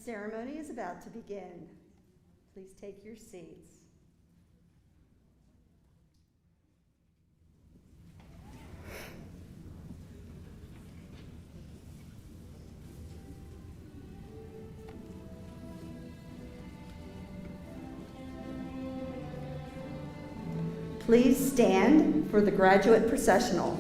ceremony is about to begin. Please take your seats. Please stand for the graduate processional.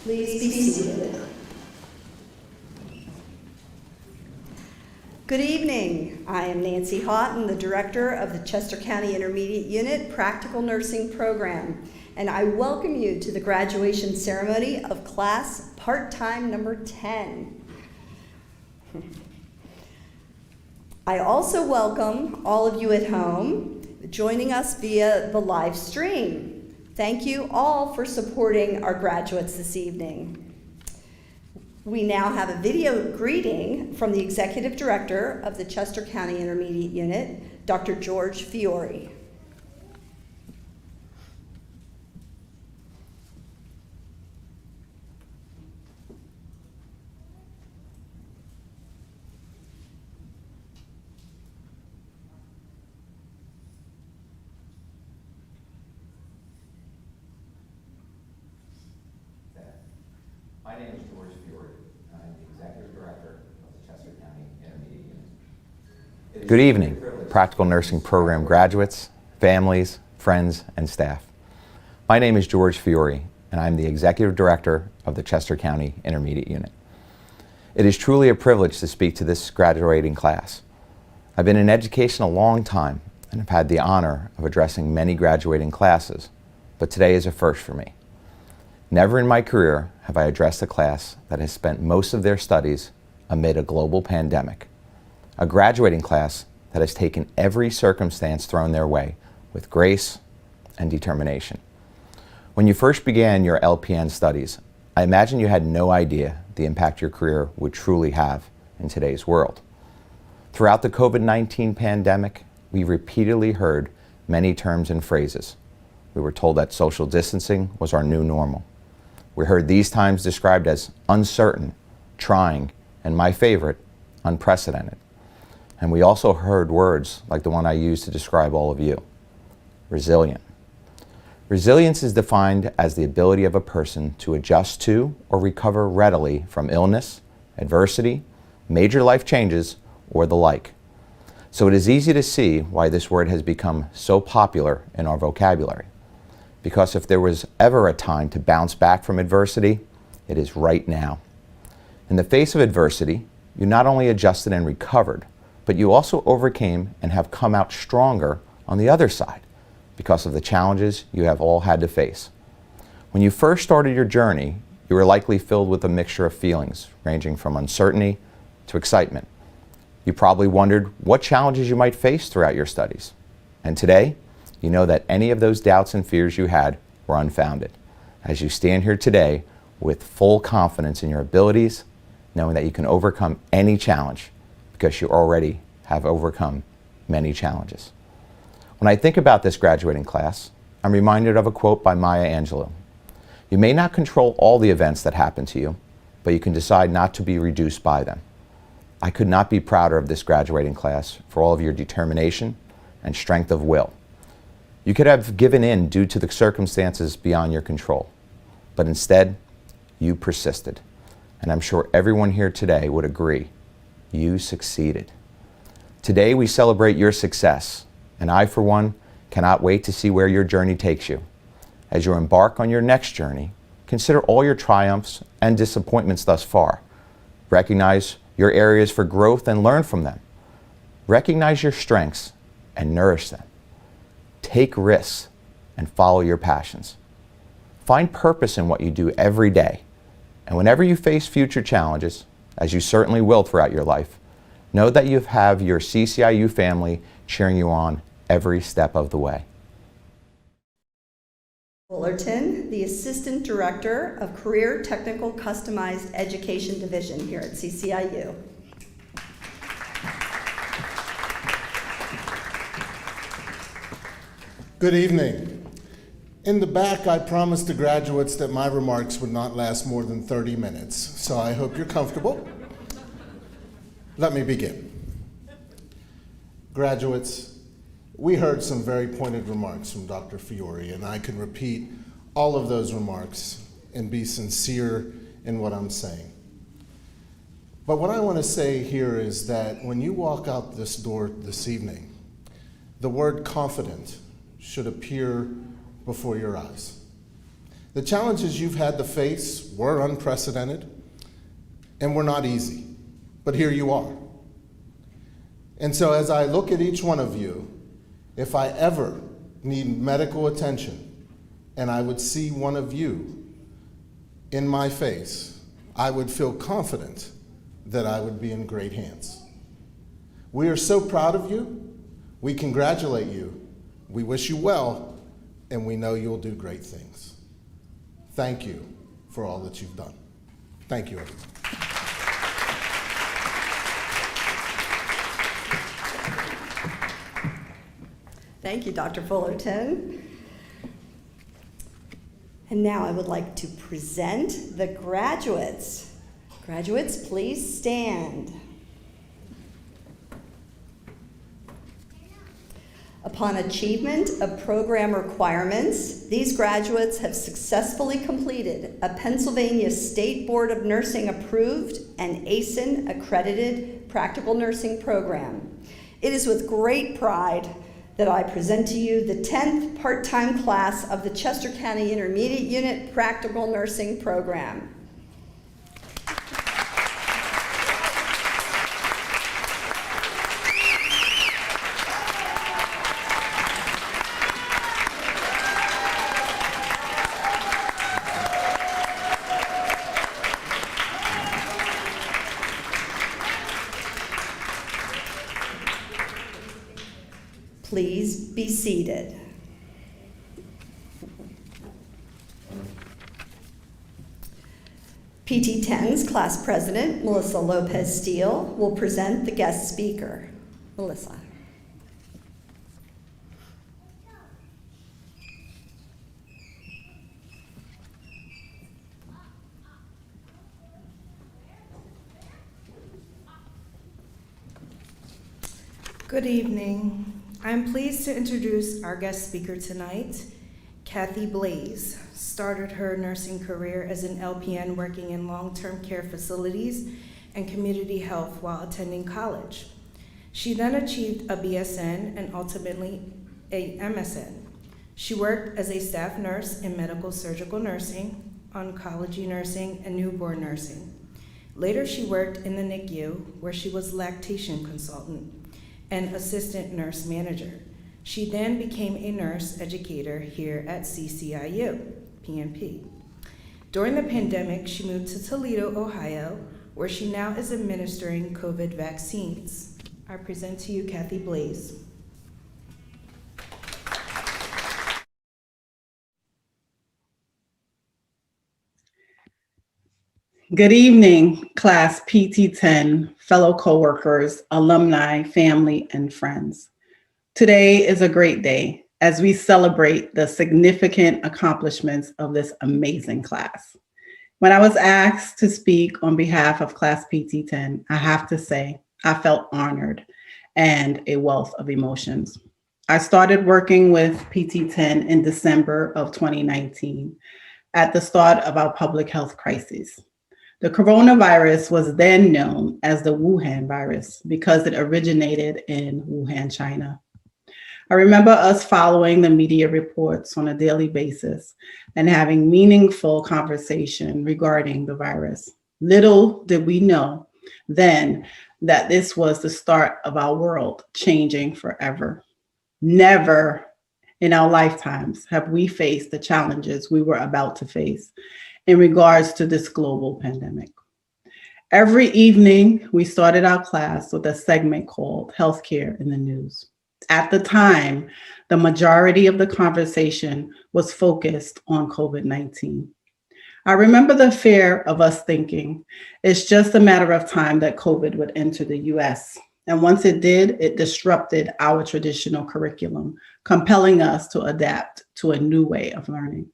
Please be seated. Good evening. I am Nancy Houghton, the director of the Chester County Intermediate Unit Practical Nursing Program, and I welcome you to the graduation ceremony of class part-time number 10. I also welcome all of you at home joining us via the live stream. Thank you all for supporting our graduates this evening. We now have a video greeting from the Executive Director of the Chester County Intermediate Unit, Dr. George Fiore. My name is George Fiore, and I'm the Executive Director of the Chester County Intermediate Unit. Good evening, Practical Nursing Program graduates, families, friends, and staff. My name is George Fiore, and I'm the Executive Director of the Chester County Intermediate Unit. It is truly a privilege to speak to this graduating class. I've been in education a long time and have had the honor of addressing many graduating classes, but today is a first for me. Never in my career have I addressed a class that has spent most of their studies amid a global pandemic. A graduating class that has taken every circumstance thrown their way with grace and determination. When you first began your LPN studies, I imagine you had no idea the impact your career would truly have in today's world. Throughout the COVID-19 pandemic, we repeatedly heard many terms and phrases. We were told that social distancing was our new normal. We heard these times described as uncertain, trying, and my favorite, unprecedented. And we also heard words like the one I used to describe all of you, resilient. Resilience is defined as the ability of a person to adjust to or recover readily from illness, adversity, major life changes, or the like. So it is easy to see why this word has become so popular in our vocabulary. Because if there was ever a time to bounce back from adversity, it is right now. In the face of adversity, you not only adjusted and recovered, but you also overcame and have come out stronger on the other side because of the challenges you have all had to face. When you first started your journey, you were likely filled with a mixture of feelings, ranging from uncertainty to excitement. You probably wondered what challenges you might face throughout your studies. And today, you know that any of those doubts and fears you had were unfounded, as you stand here today with full confidence in your abilities, knowing that you can overcome any challenge because you already have overcome many challenges. When I think about this graduating class, I'm reminded of a quote by Maya Angelou. You may not control all the events that happen to you, but you can decide not to be reduced by them. I could not be prouder of this graduating class for all of your determination and strength of will. You could have given in due to the circumstances beyond your control, but instead, you persisted. And I'm sure everyone here today would agree, you succeeded. Today we celebrate your success, and I, for one, cannot wait to see where your journey takes you. As you embark on your next journey, consider all your triumphs and disappointments thus far. Recognize your areas for growth and learn from them. Recognize your strengths and nourish them. Take risks and follow your passions. Find purpose in what you do every day. And whenever you face future challenges, as you certainly will throughout your life, know that you have your CCIU family cheering you on every step of the way. Fullerton, the Assistant Director of Career Technical Customized Education Division here at CCIU. Good evening. In the back, I promised the graduates that my remarks would not last more than 30 minutes, so I hope you're comfortable. Let me begin. Graduates, we heard some very pointed remarks from Dr. Fiore, and I can repeat all of those remarks and be sincere in what I'm saying. But what I want to say here is that when you walk out this door this evening, the word confident should appear before your eyes. The challenges you've had to face were unprecedented and were not easy, but here you are. And so as I look at each one of you, if I ever need medical attention and I would see one of you in my face, I would feel confident that I would be in great hands. We are so proud of you. We congratulate you. We wish you well, and we know you'll do great things. Thank you for all that you've done. Thank you, everyone. Thank you, Dr. Fullerton. And now I would like to present the graduates. Graduates, please stand. Upon achievement of program requirements, these graduates have successfully completed a Pennsylvania State Board of Nursing approved and ASIN accredited practical nursing program. It is with great pride that I present to you the 10th part-time class of the Chester County Intermediate Unit Practical Nursing Program. Please be seated. PT10's class president, Melissa Lopez-Steele, will present the guest speaker. Melissa. Good evening. I'm pleased to introduce our guest speaker tonight, Kathy Blaze. Started her nursing career as an LPN working in long-term care facilities and community health while attending college. She then achieved a BSN and ultimately a MSN. She worked as a staff nurse in medical surgical nursing, oncology nursing, and newborn nursing. Later, she worked in the NICU, where she was lactation consultant and assistant nurse manager. She then became a nurse educator here at CCIU, PNP. During the pandemic, she moved to Toledo, Ohio, where she now is administering COVID vaccines. I present to you Kathy Blaze. Good evening, class PT10, fellow coworkers, alumni, family, and friends. Today is a great day as we celebrate the significant accomplishments of this amazing class. When I was asked to speak on behalf of class PT10, I have to say I felt honored and a wealth of emotions. I started working with PT10 in December of 2019 at the start of our public health crisis. The coronavirus was then known as the Wuhan virus because it originated in Wuhan, China. I remember us following the media reports on a daily basis and having meaningful conversation regarding the virus. Little did we know then that this was the start of our world changing forever. Never in our lifetimes have we faced the challenges we were about to face in regards to this global pandemic. Every evening, we started our class with a segment called Healthcare in the News. At the time, the majority of the conversation was focused on COVID-19. I remember the fear of us thinking it's just a matter of time that COVID would enter the US. And once it did, it disrupted our traditional curriculum, compelling us to adapt to a new way of learning.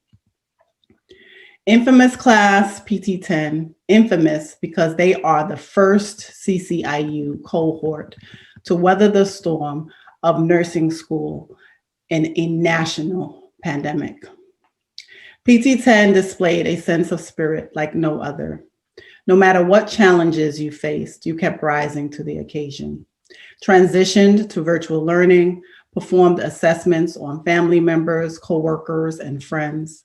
Infamous class PT10, infamous because they are the first CCIU cohort to weather the storm of nursing school in a national pandemic. PT10 displayed a sense of spirit like no other. No matter what challenges you faced, you kept rising to the occasion. Transitioned to virtual learning, performed assessments on family members, coworkers, and friends.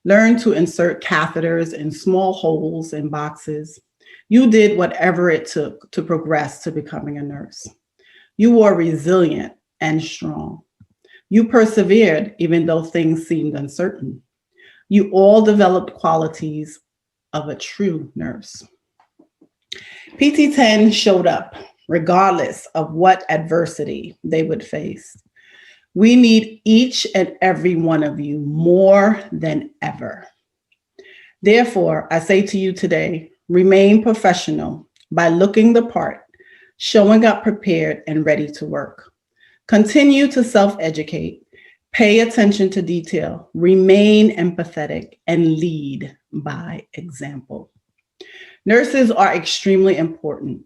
Learn to insert catheters in small holes in boxes. You did whatever it took to progress to becoming a nurse. You were resilient and strong. You persevered even though things seemed uncertain. You all developed qualities of a true nurse. PT10 showed up regardless of what adversity they would face. We need each and every one of you more than ever. Therefore, I say to you today, remain professional by looking the part, showing up prepared and ready to work. Continue to self-educate, pay attention to detail, remain empathetic, and lead by example. Nurses are extremely important,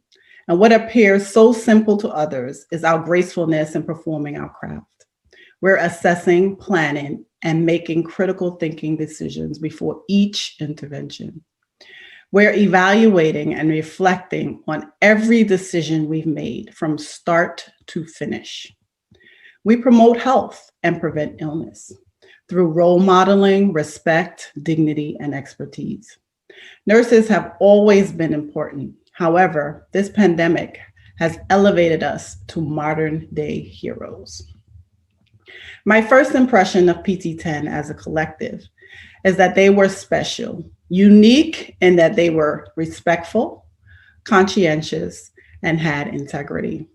and what appears so simple to others is our gracefulness in performing our craft. We're assessing, planning, and making critical thinking decisions before each intervention. We're evaluating and reflecting on every decision we've made from start to finish. We promote health and prevent illness through role modeling, respect, dignity, and expertise. Nurses have always been important. However, this pandemic has elevated us to modern day heroes. My first impression of PT10 as a collective is that they were special, unique in that they were respectful, conscientious, and had integrity.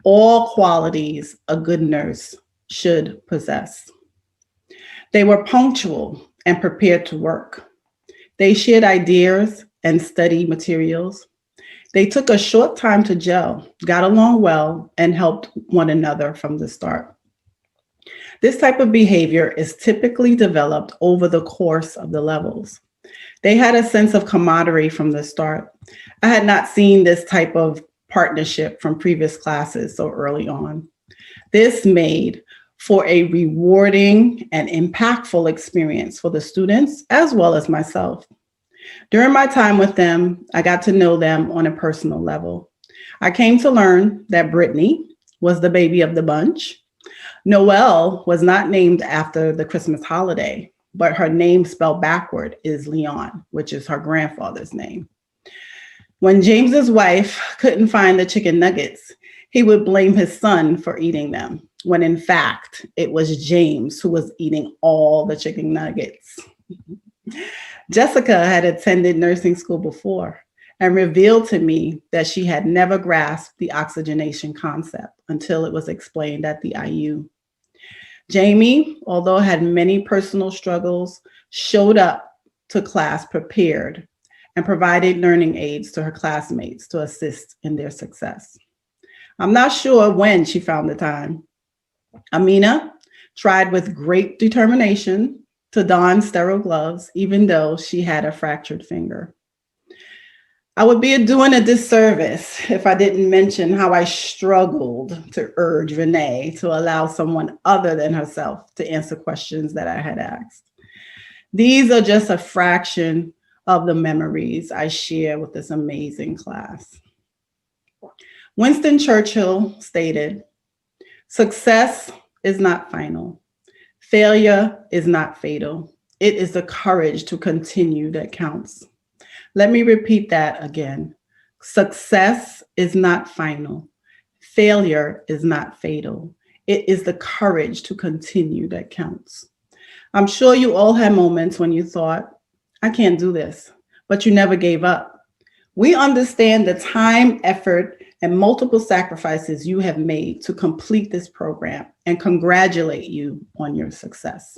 All qualities a good nurse should possess. They were punctual and prepared to work. They shared ideas and study materials. They took a short time to gel, got along well, and helped one another from the start. This type of behavior is typically developed over the course of the levels. They had a sense of camaraderie from the start. I had not seen this type of partnership from previous classes so early on. This made for a rewarding and impactful experience for the students as well as myself. During my time with them, I got to know them on a personal level. I came to learn that Brittany was the baby of the bunch. Noelle was not named after the Christmas holiday, but her name spelled backward is Leon, which is her grandfather's name. When James's wife couldn't find the chicken nuggets, he would blame his son for eating them, when in fact, it was James who was eating all the chicken nuggets. Jessica had attended nursing school before and revealed to me that she had never grasped the oxygenation concept until it was explained at the IU. Jamie, although had many personal struggles, showed up to class prepared and provided learning aids to her classmates to assist in their success. I'm not sure when she found the time. Amina tried with great determination to don sterile gloves, even though she had a fractured finger. I would be doing a disservice if I didn't mention how I struggled to urge Renee to allow someone other than herself to answer questions that I had asked. These are just a fraction of the memories I share with this amazing class. Winston Churchill stated, "Success is not final. Failure is not fatal. It is the courage to continue that counts." Let me repeat that again. Success is not final. Failure is not fatal. It is the courage to continue that counts. I'm sure you all had moments when you thought, I can't do this, but you never gave up. We understand the time, effort, and multiple sacrifices you have made to complete this program and congratulate you on your success.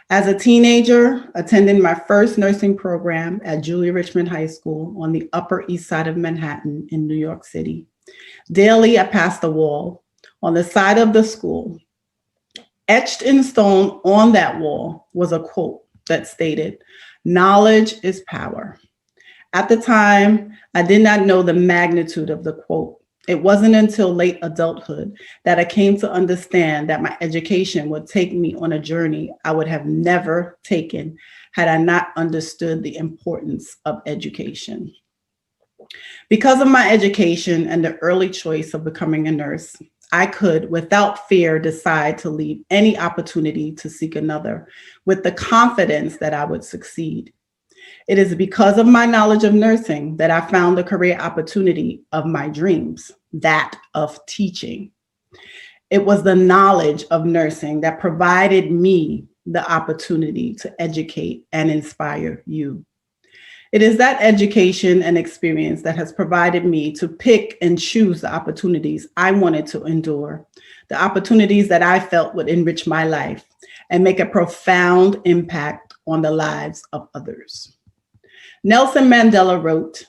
As a teenager, attending my first nursing program at Julia Richmond High School on the Upper East Side of Manhattan in New York City, daily I passed a wall on the side of the school. Etched in stone on that wall was a quote that stated, "Knowledge is power." At the time, I did not know the magnitude of the quote. It wasn't until late adulthood that I came to understand that my education would take me on a journey I would have never taken had I not understood the importance of education. Because of my education and the early choice of becoming a nurse, I could, without fear, decide to leave any opportunity to seek another with the confidence that I would succeed. It is because of my knowledge of nursing that I found the career opportunity of my dreams, that of teaching. It was the knowledge of nursing that provided me the opportunity to educate and inspire you. It is that education and experience that has provided me to pick and choose the opportunities I wanted to endure, the opportunities that I felt would enrich my life and make a profound impact on the lives of others. Nelson Mandela wrote,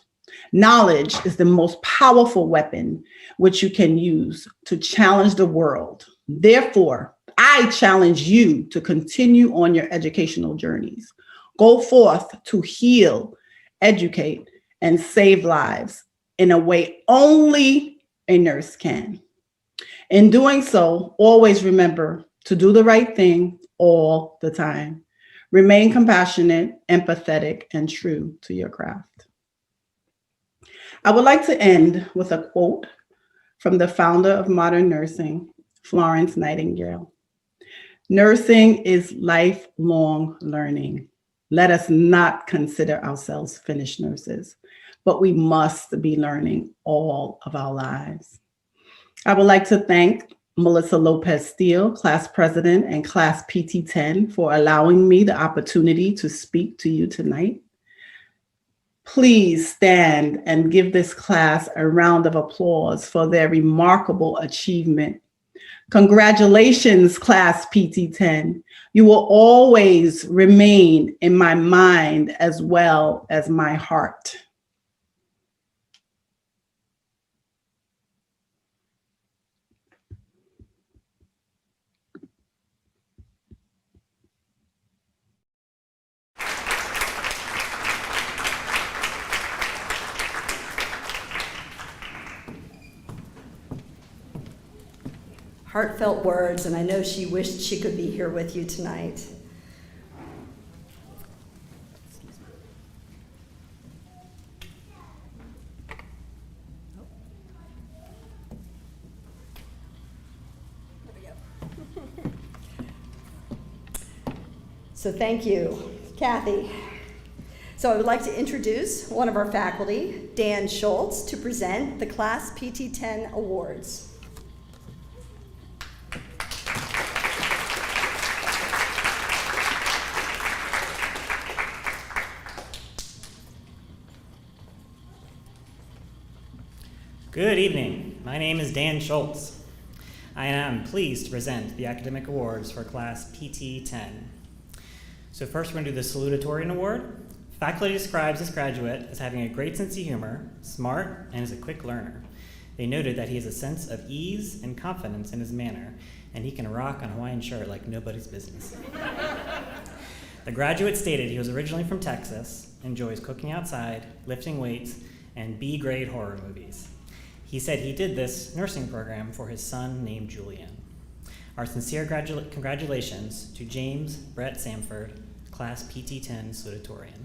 "Knowledge is the most powerful weapon which you can use to challenge the world. Therefore, I challenge you to continue on your educational journeys. Go forth to heal, educate, and save lives in a way only a nurse can. In doing so, always remember to do the right thing all the time. Remain compassionate, empathetic, and true to your craft." I would like to end with a quote from the founder of modern nursing, Florence Nightingale. "Nursing is lifelong learning. Let us not consider ourselves finished nurses, but we must be learning all of our lives." I would like to thank Melissa Lopez-Steele, class president and class PT10, for allowing me the opportunity to speak to you tonight. Please stand and give this class a round of applause for their remarkable achievement. Congratulations, class PT10. You will always remain in my mind as well as my heart. Heartfelt words, and I know she wished she could be here with you tonight. So thank you, Kathy. So I would like to introduce one of our faculty, Dan Schultz, to present the Class PT10 Awards. Good evening. My name is Dan Schultz. I am pleased to present the academic awards for Class PT10. So first we're going to do the salutatorian award. Faculty describes this graduate as having a great sense of humor, smart, and is a quick learner. They noted that he has a sense of ease and confidence in his manner, and he can rock a Hawaiian shirt like nobody's business. The graduate stated he was originally from Texas, enjoys cooking outside, lifting weights, and B-grade horror movies. He said he did this nursing program for his son named Julian. Our sincere congratulations to James Brett Samford, Class PT10 salutatorian.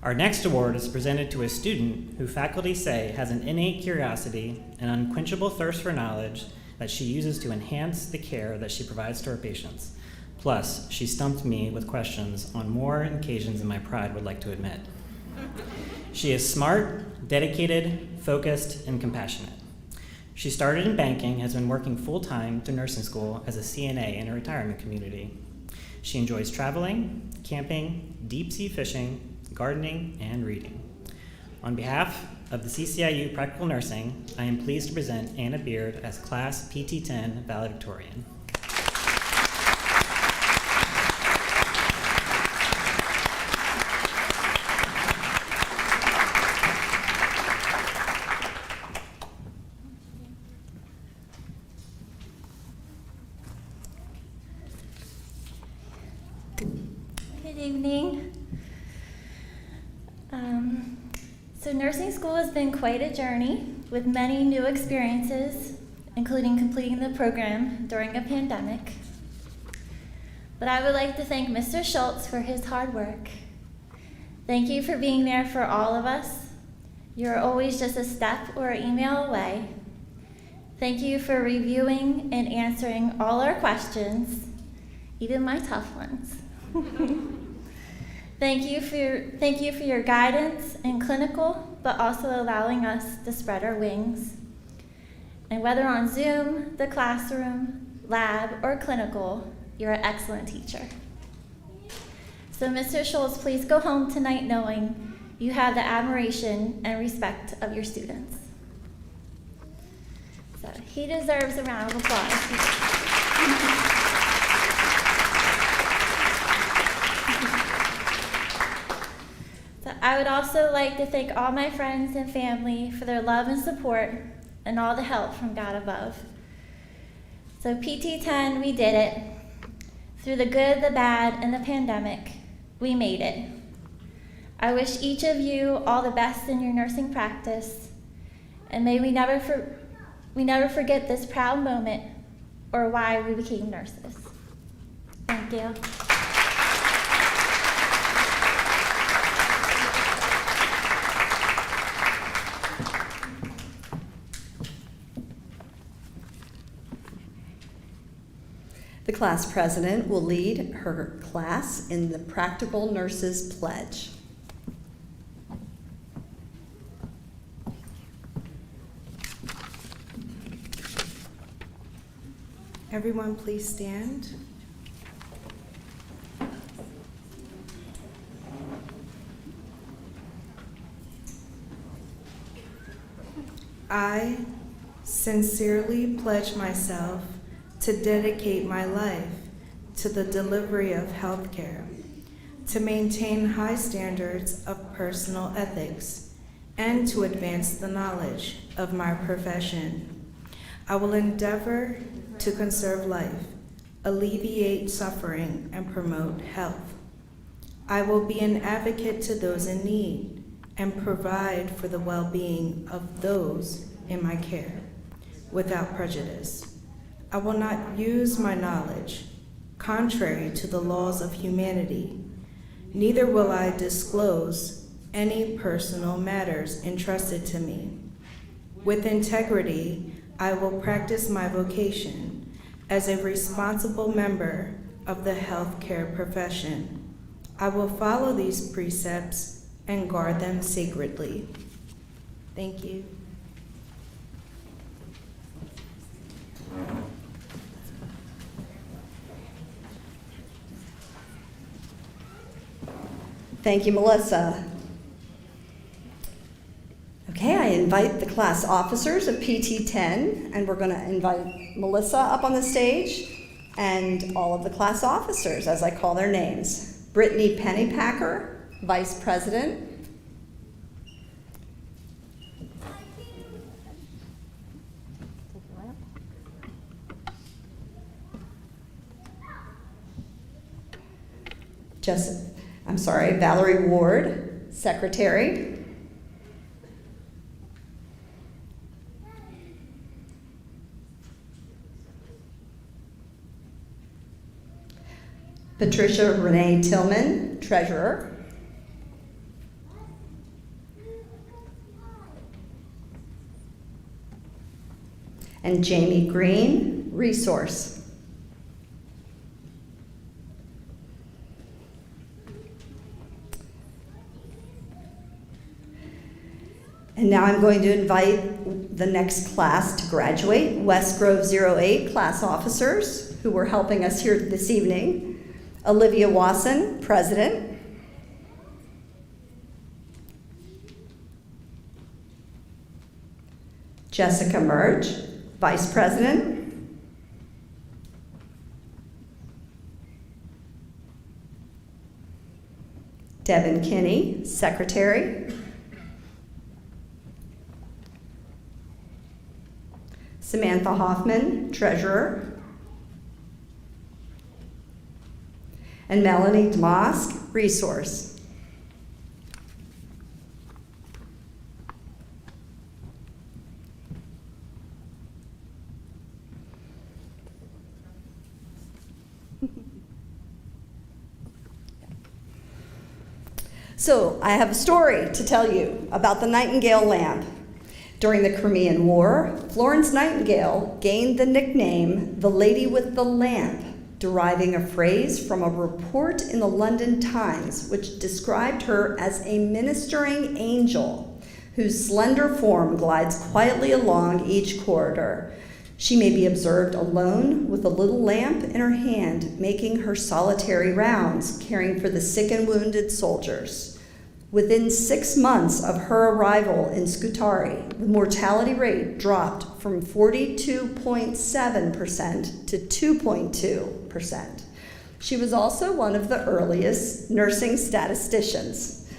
Our next award is presented to a student who faculty say has an innate curiosity and unquenchable thirst for knowledge that she uses to enhance the care that she provides to her patients. Plus, she stumped me with questions on more occasions than my pride would like to admit. She is smart, dedicated, focused, and compassionate. She started in banking and has been working full-time to nursing school as a CNA in a retirement community. She enjoys traveling, camping, deep-sea fishing, gardening, and reading. On behalf of the CCIU Practical Nursing, I am pleased to present Anna Beard as Class PT10 valedictorian. Good evening. So nursing school has been quite a journey with many new experiences, including completing the program during a pandemic. But I would like to thank Mr. Schultz for his hard work. Thank you for being there for all of us. You're always just a step or an email away. Thank you for reviewing and answering all our questions, even my tough ones. Thank you for your guidance in clinical, but also allowing us to spread our wings. And whether on Zoom, the classroom, lab, or clinical, you're an excellent teacher. So Mr. Schultz, please go home tonight knowing you have the admiration and respect of your students. So he deserves a round of applause. So I would also like to thank all my friends and family for their love and support and all the help from God above. So PT10, we did it. Through the good, the bad, and the pandemic, we made it. I wish each of you all the best in your nursing practice, and may we never forget this proud moment or why we became nurses. Thank you. The class president will lead her class in the Practical Nurses Pledge. Everyone, please stand. I sincerely pledge myself to dedicate my life to the delivery of health care, to maintain high standards of personal ethics, and to advance the knowledge of my profession. I will endeavor to conserve life, alleviate suffering, and promote health. I will be an advocate to those in need and provide for the well-being of those in my care without prejudice. I will not use my knowledge contrary to the laws of humanity, neither will I disclose any personal matters entrusted to me. With integrity, I will practice my vocation as a responsible member of the healthcare profession. I will follow these precepts and guard them sacredly. Thank you. Thank you, Melissa. Okay, I invite the class officers of PT10, and we're going to invite Melissa up on the stage and all of the class officers as I call their names. Brittany Pennypacker, Vice President. Valerie Ward, Secretary. Patricia Renee Tillman, Treasurer. And Jamie Green, Resource. And now I'm going to invite the next class to graduate, West Grove 08 class officers who were helping us here this evening. Olivia Wasson, President. Jessica Merge, Vice President. Devin Kinney, Secretary. Samantha Hoffman, Treasurer. And Melanie Damask, Resource. So I have a story to tell you about the Nightingale lamp. During the Crimean War, Florence Nightingale gained the nickname the Lady with the Lamp, deriving a phrase from a report in the London Times which described her as a ministering angel whose slender form glides quietly along each corridor. She may be observed alone with a little lamp in her hand, making her solitary rounds, caring for the sick and wounded soldiers. Within 6 months of her arrival in Scutari, the mortality rate dropped from 42.7% to 2.2%. She was also one of the earliest nursing statisticians.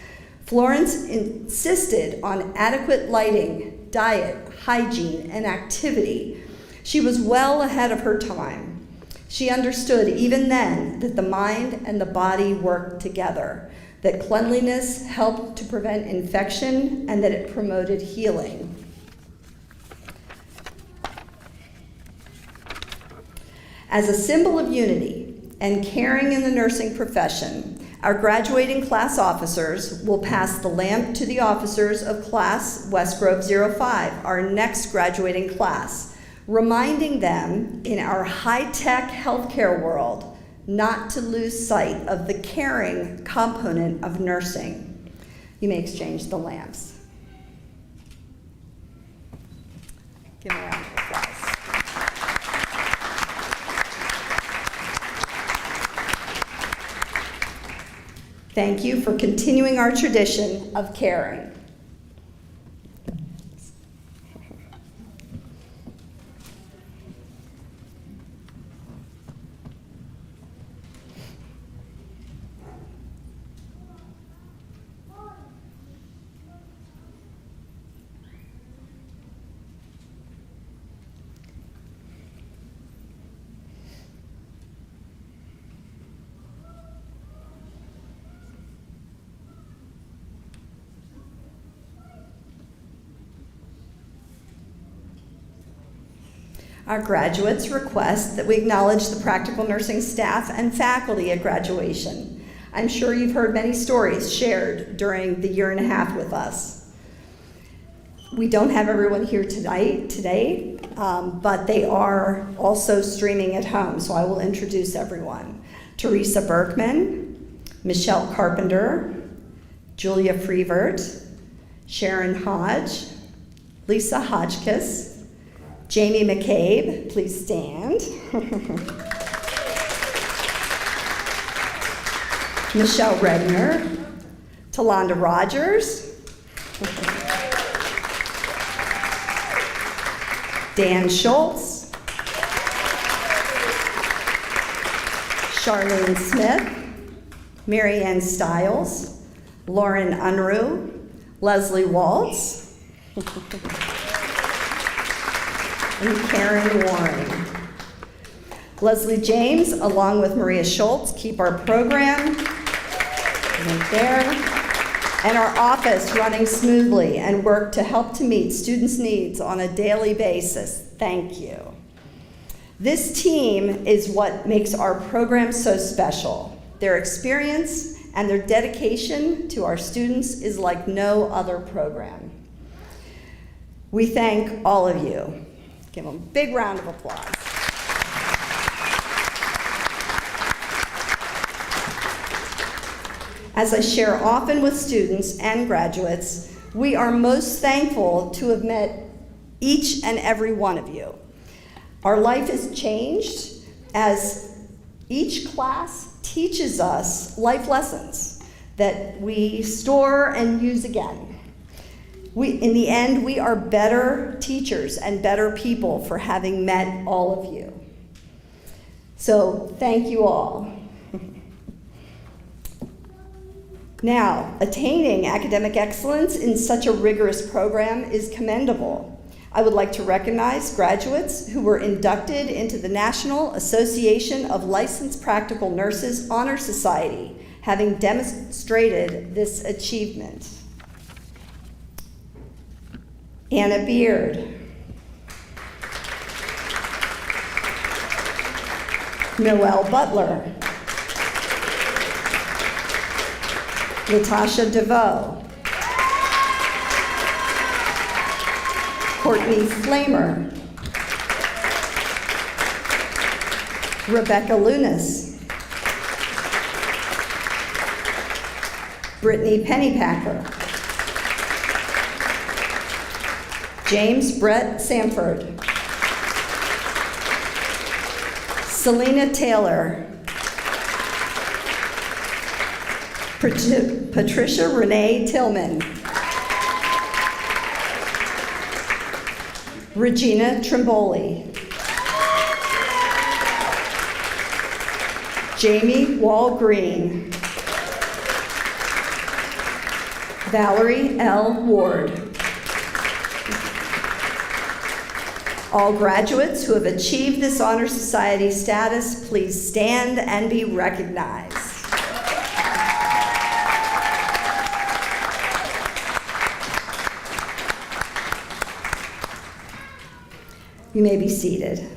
Florence insisted on adequate lighting, diet, hygiene, and activity. She was well ahead of her time. She understood even then that the mind and the body worked together, that cleanliness helped to prevent infection, and that it promoted healing. As a symbol of unity and caring in the nursing profession, our graduating class officers will pass the lamp to the officers of Class West Grove 05, our next graduating class, reminding them in our high-tech healthcare world not to lose sight of the caring component of nursing. You may exchange the lamps. Give me a round of applause. Thank you for continuing our tradition of caring. Our graduates request that we acknowledge the practical nursing staff and faculty at graduation. I'm sure you've heard many stories shared during the year and a half with us. We don't have everyone here today, but they are also streaming at home, so I will introduce everyone. Teresa Berkman, Michelle Carpenter, Julia Freevert, Sharon Hodge, Lisa Hodgkiss, Jamie McCabe, please stand. Michelle Regner, Talonda Rogers, Dan Schultz, Charlene Smith, Marianne Stiles, Lauren Unruh, Leslie Waltz, and Karen Waring. Leslie James, along with Maria Schultz, keep our program right there, and our office running smoothly and work to help to meet students' needs on a daily basis. Thank you. This team is what makes our program so special. Their experience and their dedication to our students is like no other program. We thank all of you. Give them a big round of applause. As I share often with students and graduates, we are most thankful to have met each and every one of you. Our life has changed as each class teaches us life lessons that we store and use again. In the end, we are better teachers and better people for having met all of you. So thank you all. Now, attaining academic excellence in such a rigorous program is commendable. I would like to recognize graduates who were inducted into the National Association of Licensed Practical Nurses Honor Society, having demonstrated this achievement. Anna Beard, Noelle Butler, Latasha DeVoe, Courtney Flamer, Rebecca Lunas, Brittany Pennypacker, James Brett Sanford, Selena Taylor, Patricia Renee Tillman, Regina Trimboli, Jamie Wall Green, Valerie L. Ward. All graduates who have achieved this Honor Society status, please stand and be recognized. You may be seated.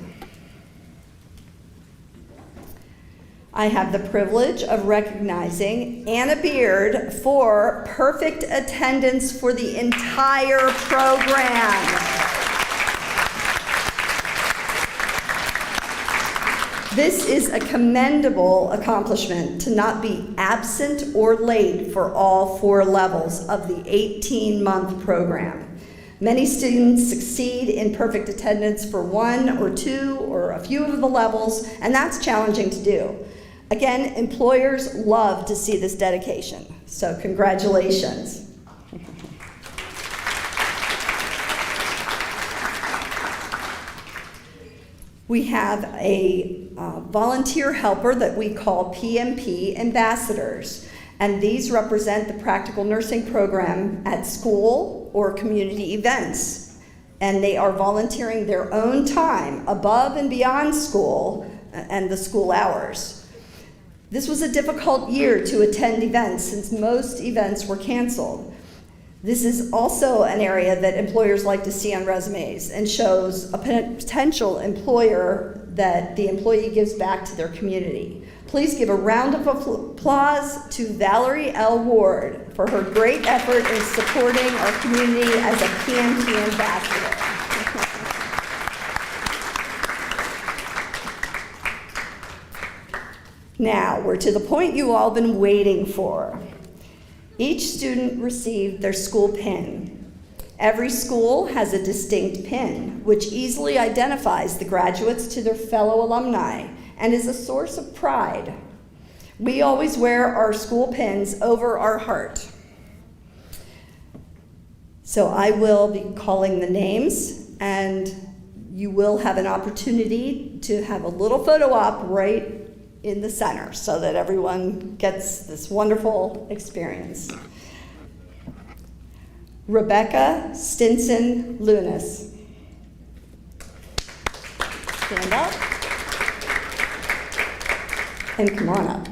I have the privilege of recognizing Anna Beard for perfect attendance for the entire program. This is a commendable accomplishment to not be absent or late for all 4 levels of the 18-month program. Many students succeed in perfect attendance for 1 or 2 or a few of the levels, and that's challenging to do. Again, employers love to see this dedication, so congratulations. We have a volunteer helper that we call PNP ambassadors, and these represent the practical nursing program at school or community events, and they are volunteering their own time above and beyond school and the school hours. This was a difficult year to attend events since most events were canceled. This is also an area that employers like to see on resumes and shows a potential employer that the employee gives back to their community. Please give a round of applause to Valerie L. Ward for her great effort in supporting our community as a PNP ambassador. Now, we're to the point you all been waiting for. Each student received their school pin. Every school has a distinct pin, which easily identifies the graduates to their fellow alumni and is a source of pride. We always wear our school pins over our heart. So I will be calling the names, and you will have an opportunity to have a little photo op right in the center so that everyone gets this wonderful experience. Rebecca Stinson Lunas. Stand up. And come on up.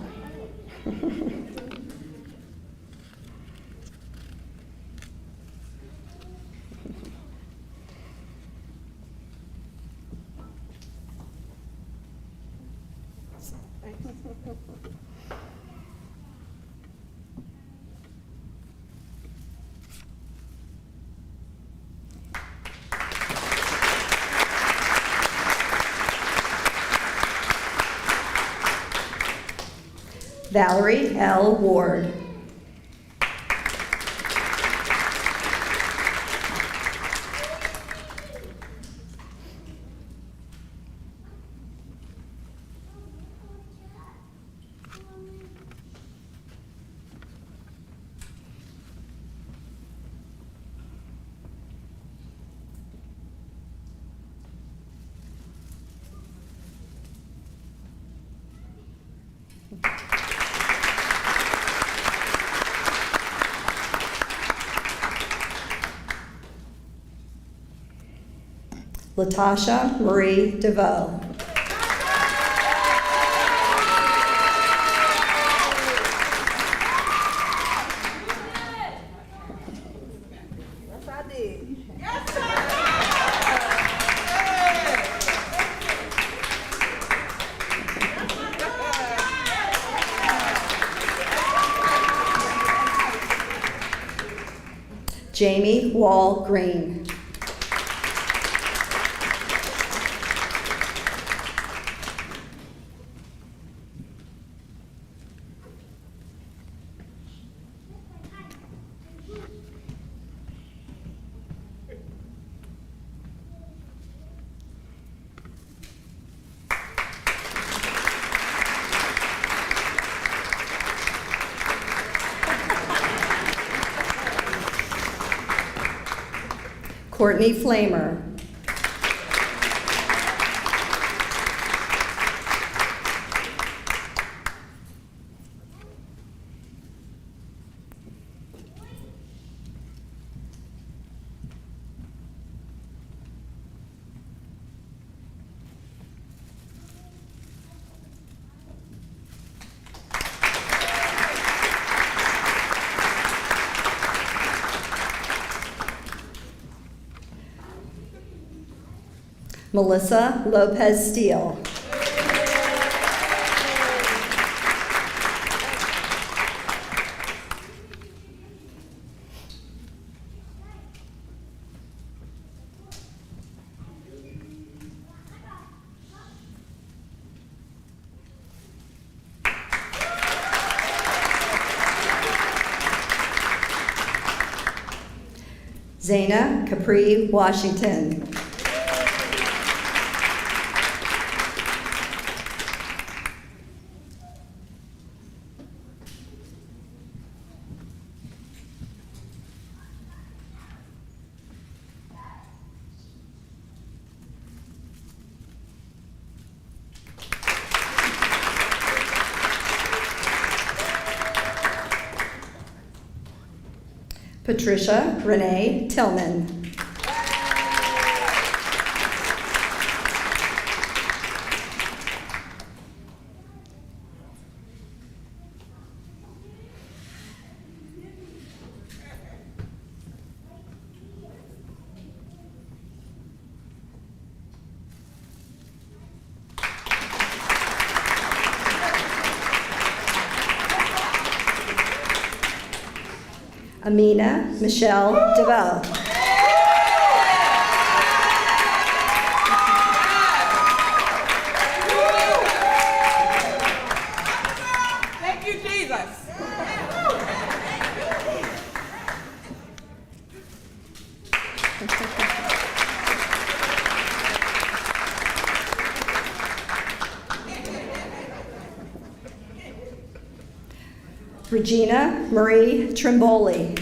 Valerie L. Ward. Latasha Marie DeVoe. Jamie Wall Green. Courtney Flamer. Melissa Lopez Steele. Zaina Capri Washington. Patricia Renee Tillman. Amina Michelle DeVoe. Thank you, Jesus. Regina Marie Trimboli.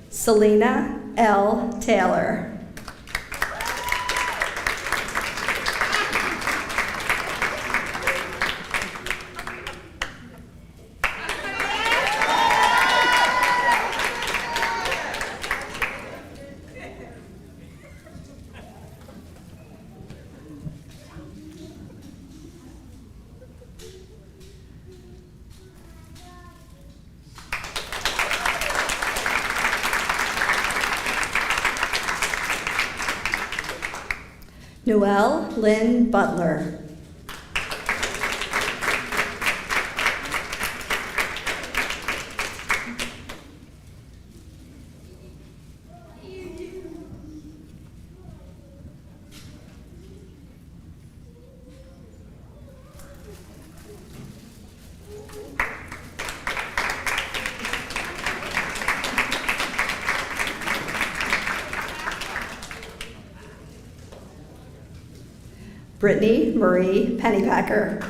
Selena L. Taylor. Noelle Lynn Butler. Brittany Marie Pennypacker.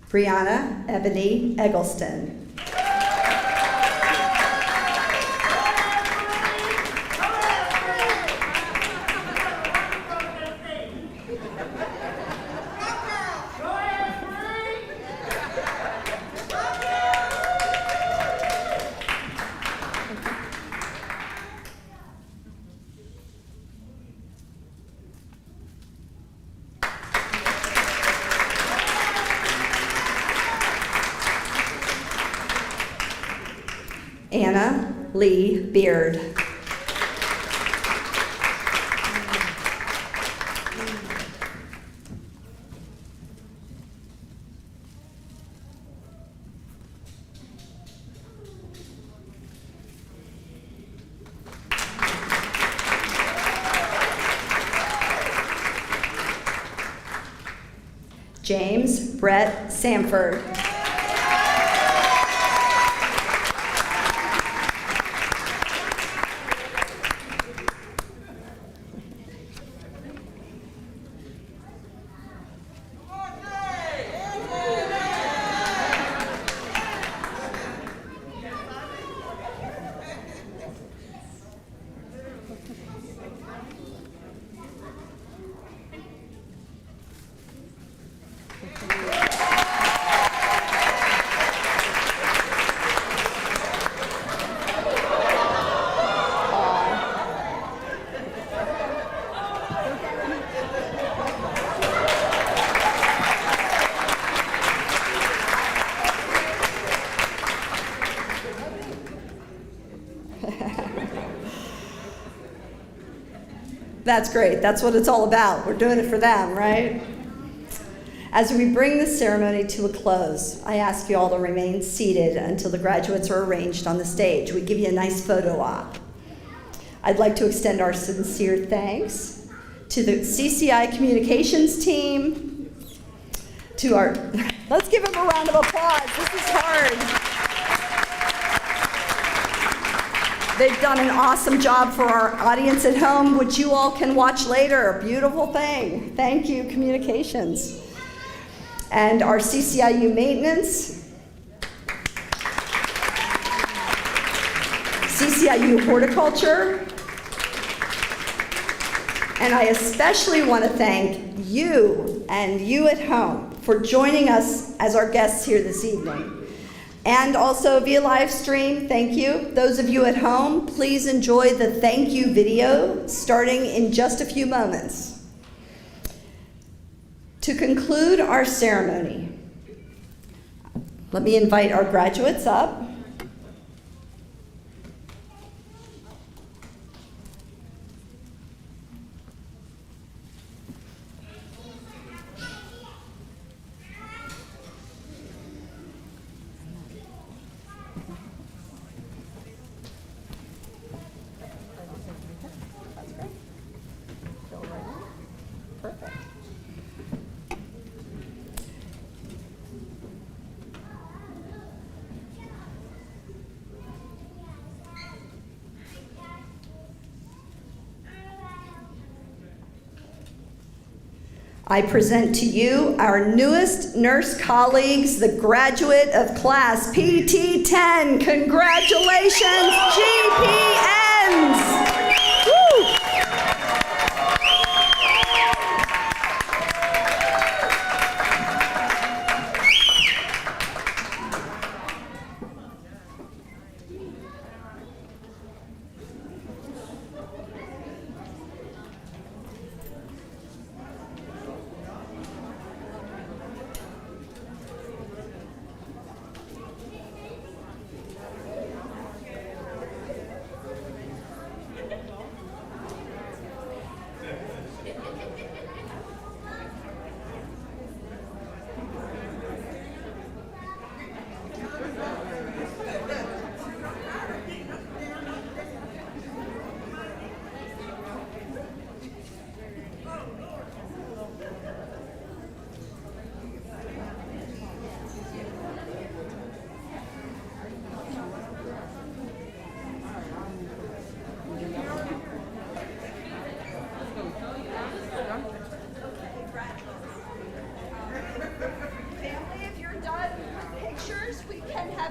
Brianna Ebony Eggleston. Anna Lee Beard. James Brett Sanford. That's great. That's what it's all about. We're doing it for them, right? As we bring this ceremony to a close, I ask you all to remain seated until the graduates are arranged on the stage. We give you a nice photo op. I'd like to extend our sincere thanks to the CCI communications team, to our, let's give them a round of applause. This is hard. They've done an awesome job for our audience at home, which you all can watch later. A beautiful thing. Thank you, Communications. And our CCIU maintenance, CCIU horticulture, and I especially want to thank you and you at home for joining us as our guests here this evening. And also via live stream, thank you. Those of you at home, please enjoy the thank you video starting in just a few moments. To conclude our ceremony, let me invite our graduates up. I present to you our newest nurse colleagues, the graduate of class PT10. Congratulations, GPNs! Woo!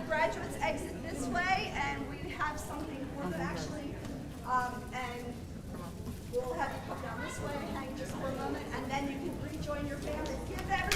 Graduates exit this way, and we have something for them actually, and we'll have you come down this way, hang just for a moment, and then you can rejoin your family. Give everyone